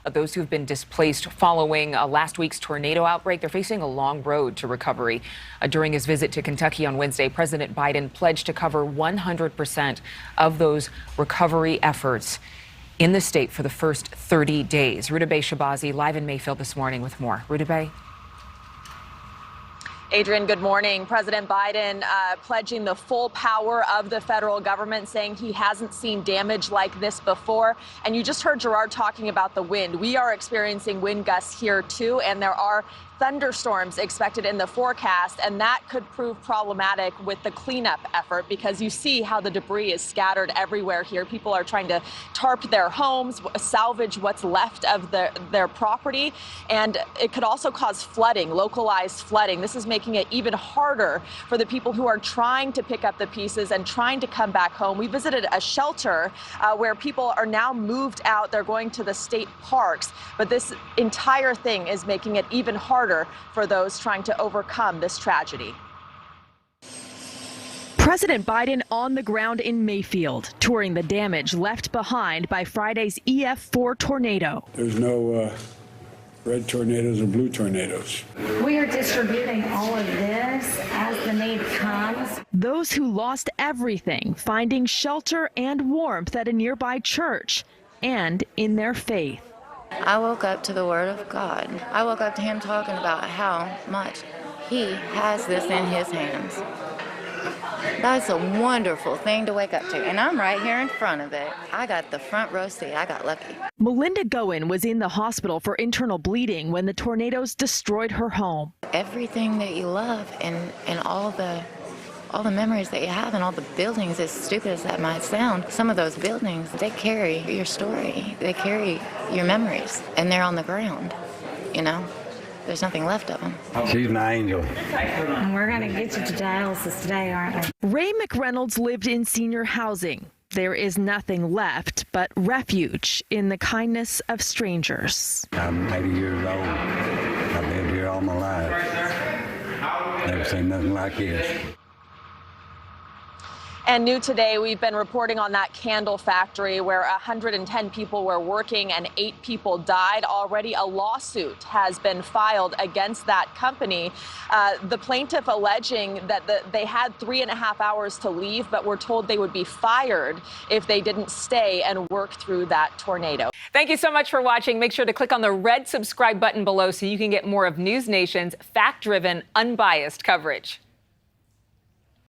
Those who've been displaced following last week's tornado outbreak, they're facing a long road to recovery. During his visit to Kentucky on Wednesday, President Biden pledged to cover 100% of those recovery efforts in the state for the first 30 days. Rudabeh Shabazi live in Mayfield this morning with more. Rudabeh. Adrian, good morning. President Biden pledging the full power of the federal government, saying he hasn't seen damage like this before. And you just heard Gerard talking about the wind. We are experiencing wind gusts here, too, and there are thunderstorms expected in the forecast, and that could prove problematic with the cleanup effort because you see how the debris is scattered everywhere here. People are trying to tarp their homes, salvage what's left of their property, and it could also cause flooding, localized flooding. This is making it even harder for the people who are trying to pick up the pieces and trying to come back home. We visited a shelter where people are now moved out. They're going to the state parks, but this entire thing is making it even harder for those trying to overcome this tragedy. President Biden on the ground in Mayfield, touring the damage left behind by Friday's EF4 tornado. There's no red tornadoes or blue tornadoes. We are distributing all of this as the need comes. Those who lost everything finding shelter and warmth at a nearby church and in their faith. I woke up to the Word of God. I woke up to him talking about how much he has this in his hands. That's a wonderful thing to wake up to, and I'm right here in front of it. I got the front row seat. I got lucky. Melinda Goen was in the hospital for internal bleeding when the tornadoes destroyed her home. Everything that you love and all the memories that you have and all the buildings, as stupid as that might sound, some of those buildings, they carry your story. They carry your memories, and they're on the ground, you know? There's nothing left of them. She's my angel. And we're going to get you to dialysis today, aren't we? Ray McReynolds lived in senior housing. There is nothing left but refuge in the kindness of strangers. I'm 80 years old. I've lived here all my life. Never seen nothing like this. And new today, we've been reporting on that candle factory where 110 people were working and 8 people died. Already a lawsuit has been filed against that company. The plaintiff alleging that they had 3.5 hours to leave, but were told they would be fired if they didn't stay and work through that tornado. Thank you so much for watching. Make sure to click on the red subscribe button below so you can get more of NewsNation's fact-driven, unbiased coverage.